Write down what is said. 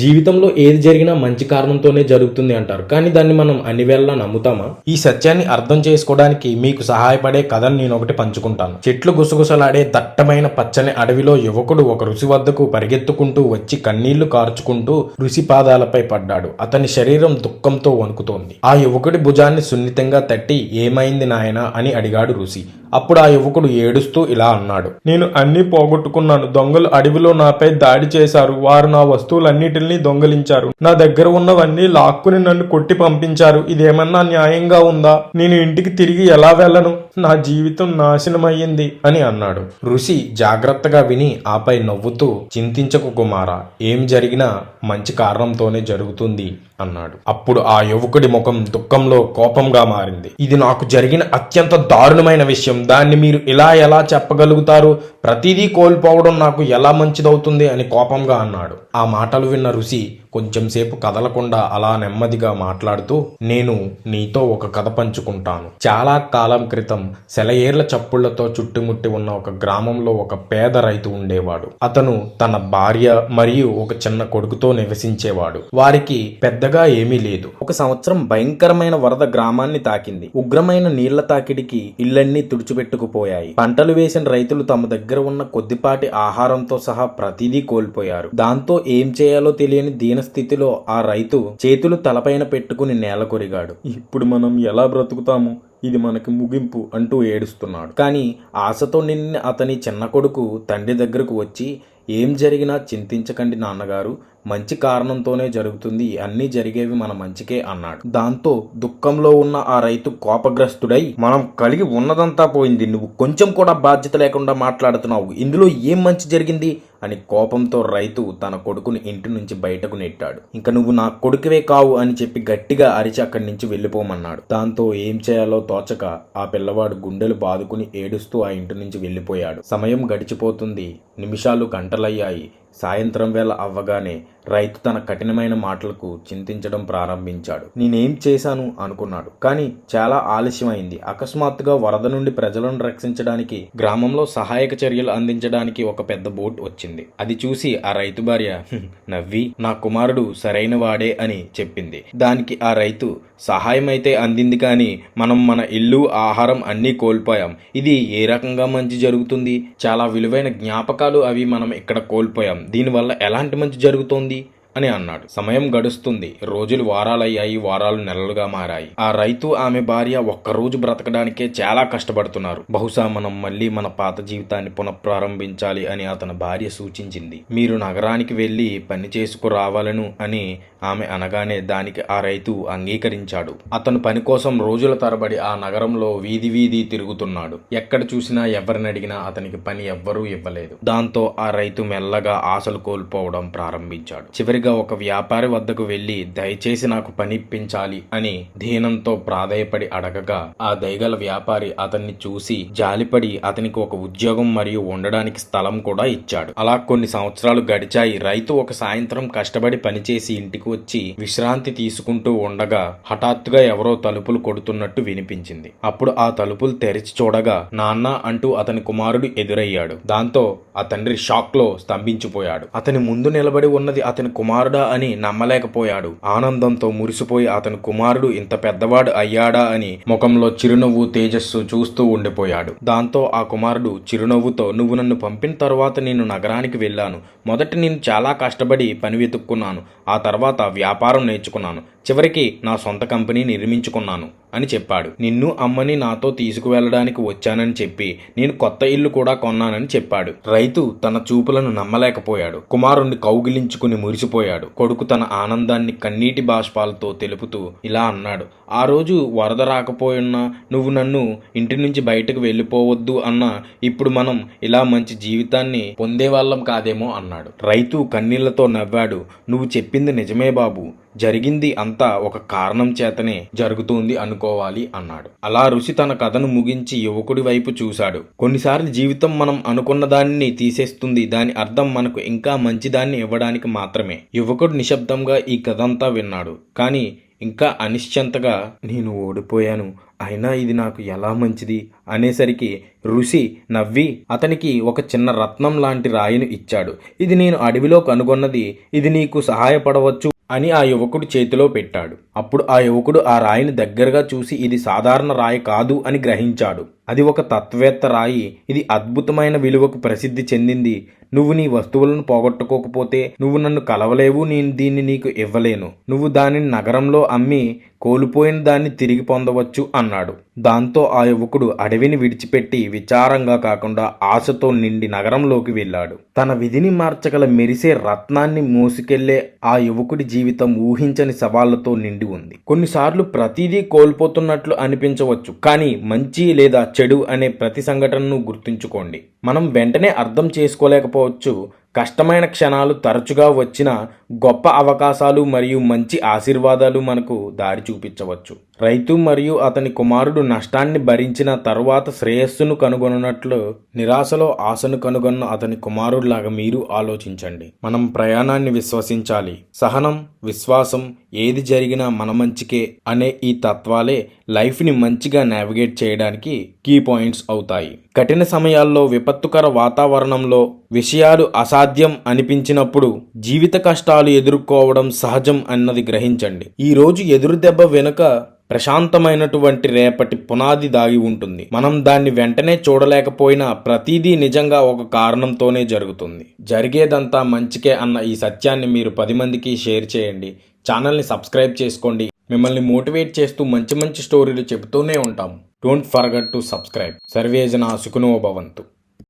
జీవితంలో ఏది జరిగినా మంచి కారణంతోనే జరుగుతుంది అంటారు. కానీ దాన్ని మనం అన్ని వేళలా నమ్ముతామా? ఈ సత్యాన్ని అర్థం చేసుకోవడానికి మీకు సహాయపడే కథను నేను ఒకటి పంచుకుంటాను. చెట్లు గుసగుసలాడే దట్టమైన పచ్చని అడవిలో యువకుడు ఒక ఋషి వద్దకు పరిగెత్తుకుంటూ వచ్చి కన్నీళ్లు కార్చుకుంటూ ఋషి పాదాలపై పడ్డాడు. అతని శరీరం దుఃఖంతో వణుకుతోంది. ఆ యువకుడి భుజాన్ని సున్నితంగా తట్టి "ఏమైంది నాయనా" అని అడిగాడు ఋషి. అప్పుడు ఆ యువకుడు ఏడుస్తూ ఇలా అన్నాడు: "నేను అన్నీ పోగొట్టుకున్నాను. దొంగలు అడవిలో నాపై దాడి చేశారు. వారు నా వస్తువులన్నిటిని దొంగలించారు. నా దగ్గర ఉన్నవన్నీ లాక్కుని నన్ను కొట్టి పంపించారు. ఇదేమన్నా న్యాయంగా ఉందా? నేను ఇంటికి తిరిగి ఎలా వెళ్ళను? నా జీవితం నాశనమయ్యింది" అని అన్నాడు. ఋషి జాగ్రత్తగా విని ఆపై నవ్వుతూ "చింతించకు కుమారా, ఏం జరిగినా మంచి కారణంతోనే జరుగుతుంది" అన్నాడు. అప్పుడు ఆ యువకుడి ముఖం దుఃఖంలో కోపంగా మారింది. "ఇది నాకు జరిగిన అత్యంత దారుణమైన విషయం. దాన్ని మీరు ఇలా ఎలా చెప్పగలుగుతారు? ప్రతిదీ కోల్పోవడం నాకు ఎలా మంచిదవుతుంది" అని కోపంగా అన్నాడు. ఆ మాటలు విన్న ఋషి కొంచెం సేపు కదలకుండా అలా నెమ్మదిగా మాట్లాడుతూ "నేను నీతో ఒక కథ పంచుకుంటాను. చాలా కాలం క్రితం సెలయేర్ల చప్పుళ్లతో చుట్టుముట్టి ఉన్న ఒక గ్రామంలో ఒక పేద రైతు ఉండేవాడు. అతను తన భార్య మరియు ఒక చిన్న కొడుకుతో నివసించేవాడు. వారికి పెద్దగా ఏమీ లేదు. ఒక సంవత్సరం భయంకరమైన వరద గ్రామాన్ని తాకింది. ఉగ్రమైన నీళ్ల తాకిడికి ఇళ్లన్నీ తుడిచిపెట్టుకుపోయాయి. పంటలు వేసిన రైతులు తమ దగ్గర ఉన్న కొద్దిపాటి ఆహారంతో సహా ప్రతిదీ కోల్పోయారు. దాంతో ఏం చేయాలో తెలియని దీన స్థితిలో ఆ రైతు చేతులు తలపైన పెట్టుకుని నేల కొరిగాడు. "ఇప్పుడు మనం ఎలా బ్రతుకుతాము? ఇది మనకి ముగింపు" అంటూ ఏడుస్తున్నాడు. కానీ ఆశతో నిన్న అతని చిన్న కొడుకు తండ్రి దగ్గరకు వచ్చి "ఏం జరిగినా చింతించకండి నాన్నగారు, మంచి కారణంతోనే జరుగుతుంది. అన్నీ జరిగేవి మన మంచికే" అన్నాడు. దాంతో దుఃఖంలో ఉన్న ఆ రైతు కోపగ్రస్తుడై "మనం కలిగి ఉన్నదంతా పోయింది. నువ్వు కొంచెం కూడా బాధ్యత లేకుండా మాట్లాడుతున్నావు. ఇందులో ఏం మంచి జరిగింది" అని కోపంతో రైతు తన కొడుకుని ఇంటి నుంచి బయటకు నెట్టాడు. "ఇంక నువ్వు నా కొడుకువే కావు" అని చెప్పి గట్టిగా అరిచి అక్కడి నుంచి వెళ్ళిపోమన్నాడు. దాంతో ఏం చేయాలో తోచక ఆ పిల్లవాడు గుండెలు బాదుకుని ఏడుస్తూ ఆ ఇంటి నుంచి వెళ్ళిపోయాడు. సమయం గడిచిపోతుంది. నిమిషాలు గంటలయ్యాయి. సాయంత్రం వేళ అవ్వగానే రైతు తన కఠినమైన మాటలకు చింతించడం ప్రారంభించాడు. "నేనేం చేశాను" అనుకున్నాడు. కానీ చాలా ఆలస్యమైంది. అకస్మాత్తుగా వరద నుండి ప్రజలను రక్షించడానికి, గ్రామంలో సహాయక చర్యలు అందించడానికి ఒక పెద్ద బోట్ వచ్చింది. అది చూసి ఆ రైతు భార్య నవ్వి "నా కుమారుడు సరైన వాడే" అని చెప్పింది. దానికి ఆ రైతు "సహాయం అయితే అందింది, కానీ మనం మన ఇల్లు, ఆహారం అన్నీ కోల్పోయాం. ఇది ఏ రకంగా మంచి జరుగుతుంది? చాలా విలువైన జ్ఞాపకాలు అవి మనం ఇక్కడ కోల్పోయాం. దీనివల్ల ఎలాంటి మంచి జరుగుతోంది" అని అన్నాడు. సమయం గడుస్తుంది. రోజులు వారాలయ్యాయి. వారాలు నెలలుగా మారాయి. ఆ రైతు, ఆమె భార్య ఒక్కరోజు బ్రతకడానికే చాలా కష్టపడుతున్నారు. బహుశా మనం మళ్ళీ మన పాత జీవితాన్ని పునఃప్రారంభించాలి అని అతని భార్య సూచించింది. "మీరు నగరానికి వెళ్ళి పని చేసుకురావాలను" అని ఆమె అనగానే దానికి ఆ రైతు అంగీకరించాడు. అతను పని కోసం రోజుల తరబడి ఆ నగరంలో వీధి వీధి తిరుగుతున్నాడు. ఎక్కడ చూసినా ఎవరిని అడిగినా అతనికి పని ఎవ్వరూ ఇవ్వలేదు. దాంతో ఆ రైతు మెల్లగా ఆశలు కోల్పోవడం ప్రారంభించాడు. చివరిగా ఒక వ్యాపారి వద్దకు వెళ్లి "దయచేసి నాకు పని ఇప్పించాలి" అని దీనంతో ప్రాధేయపడి అడగగా ఆ దయగల వ్యాపారి అతన్ని చూసి జాలిపడి అతనికి ఒక ఉద్యోగం మరియు ఉండడానికి స్థలం కూడా ఇచ్చాడు. అలా కొన్ని సంవత్సరాలు గడిచాయి. రైతు ఒక సాయంత్రం కష్టపడి పనిచేసి ఇంటికి వచ్చి విశ్రాంతి తీసుకుంటూ ఉండగా హఠాత్తుగా ఎవరో తలుపులు కొడుతున్నట్టు వినిపించింది. అప్పుడు ఆ తలుపులు తెరిచి చూడగా నాన్న అంటూ అతని కుమారుడు ఎదురయ్యాడు. దాంతో ఆ తండ్రి షాక్ లో స్తంభించిపోయాడు. అతని ముందు నిలబడి ఉన్నది అతని కుమారుడా అని నమ్మలేకపోయాడు. ఆనందంతో మురిసిపోయి అతని కుమారుడు ఇంత పెద్దవాడు అయ్యాడా అని ముఖంలో చిరునవ్వు, తేజస్సు చూస్తూ ఉండిపోయాడు. దాంతో ఆ కుమారుడు చిరునవ్వుతో "నువ్వు నన్ను పంపిన తరువాత నేను నగరానికి వెళ్ళాను. మొదట నేను చాలా కష్టపడి పని వెతుక్కున్నాను. ఆ తర్వాత వ్యాపారం నేర్చుకున్నాను. చివరికి నా సొంత కంపెనీ నిర్మించుకున్నాను" అని చెప్పాడు. "నిన్ను, అమ్మని నాతో తీసుకువెళ్ళడానికి వచ్చానని చెప్పి నేను కొత్త ఇల్లు కూడా కొన్నానని చెప్పాడు. రైతు తన చూపులను నమ్మలేకపోయాడు. కుమారుణ్ణి కౌగిలించుకుని మురిసిపోయాడు. కొడుకు తన ఆనందాన్ని కన్నీటి బాష్పాలతో తెలుపుతూ ఇలా అన్నాడు: "ఆ రోజు వరద రాకపోయినా, నువ్వు నన్ను ఇంటి నుంచి బయటకు వెళ్ళిపోవద్దు అన్నా, ఇప్పుడు మనం ఇలా మంచి జీవితాన్ని పొందేవాళ్ళం కాదేమో" అన్నాడు. రైతు కన్నీళ్లతో నవ్వాడు. "నువ్వు చెప్పింది నిజమే బాబు. జరిగింది అంతా ఒక కారణం చేతనే జరుగుతుంది అనుకోవాలి" అన్నాడు. అలా ఋషి తన కథను ముగించి యువకుడి వైపు చూశాడు. కొన్నిసార్లు జీవితం మనం అనుకున్న దానిని తీసేస్తుంది. దాని అర్థం మనకు ఇంకా మంచిదాన్ని ఇవ్వడానికి మాత్రమే. యువకుడు నిశ్శబ్దంగా ఈ కథంతా విన్నాడు. కానీ ఇంకా అనిశ్చంతగా నేను ఓడిపోయాను, అయినా ఇది నాకు ఎలా మంచిది అనేసరికి ఋషి నవ్వి అతనికి ఒక చిన్న రత్నం లాంటి రాయిని ఇచ్చాడు. ఇది నేను అడవిలో కనుగొన్నది, ఇది నీకు సహాయపడవచ్చు అని ఆ యువకుడు చేతిలో పెట్టాడు. అప్పుడు ఆ యువకుడు ఆ రాయిని దగ్గరగా చూసి ఇది సాధారణ రాయి కాదు అని గ్రహించాడు. అది ఒక తత్వవేత్త రాయి. ఇది అద్భుతమైన విలువకు ప్రసిద్ధి చెందింది. నువ్వు నీ వస్తువులను పోగొట్టుకోకపోతే నువ్వు నన్ను కలవలేవు, నేను దీన్ని నీకు ఇవ్వలేను. నువ్వు దానిని నగరంలో అమ్మి కోల్పోయిన దాన్ని తిరిగి పొందవచ్చు అన్నాడు. దాంతో ఆ యువకుడు అడవిని విడిచిపెట్టి విచారంగా కాకుండా ఆశతో నిండి నగరంలోకి వెళ్ళాడు. తన విధిని మార్చగల మెరిసే రత్నాన్ని మోసుకెళ్లే ఆ యువకుడి జీవితం ఊహించని సవాళ్లతో నిండి ఉంది. కొన్నిసార్లు ప్రతిదీ కోల్పోతున్నట్లు అనిపించవచ్చు, కానీ మంచి లేదా చెడు అనే ప్రతి సంఘటనను గుర్తుంచుకోండి. మనం వెంటనే అర్థం చేసుకోలేకపోవచ్చు. కష్టమైన క్షణాలు తరచుగా వచ్చిన గొప్ప అవకాశాలు మరియు మంచి ఆశీర్వాదాలు మనకు దారి చూపించవచ్చు. రైతు మరియు అతని కుమారుడు నష్టాన్ని భరించిన తరువాత శ్రేయస్సును కనుగొన్నట్లు నిరాశలో ఆశను కనుగొన్న అతని కుమారుడిలాగా మీరు ఆలోచించండి. మనం ప్రయాణాన్ని విశ్వసించాలి. సహనం, విశ్వాసం, ఏది జరిగినా మన మంచికే అనే ఈ తత్వాలే లైఫ్ని మంచిగా నావిగేట్ చేయడానికి కీ పాయింట్స్ అవుతాయి. కఠిన సమయాల్లో, విపత్తుకర వాతావరణంలో విషయాలు అసాధ్యం అనిపించినప్పుడు జీవిత కష్టాలు ఎదుర్కోవడం సహజం అన్నది గ్రహించండి. ఈరోజు ఎదురు దెబ్బ వెనుక ప్రశాంతమైనటువంటి రేపటి పునాది దాగి ఉంటుంది. మనం దాన్ని వెంటనే చూడలేకపోయినా ప్రతిదీ నిజంగా ఒక కారణంతోనే జరుగుతుంది. జరిగేదంతా మంచికే అన్న ఈ సత్యాన్ని మీరు 10 మందికి షేర్ చేయండి. ఛానల్ని సబ్స్క్రైబ్ చేసుకోండి. మిమ్మల్ని మోటివేట్ చేస్తూ మంచి మంచి స్టోరీలు చెబుతూనే ఉంటాం. Don't forget to subscribe. Survey జనా సుఖినో భవంతు.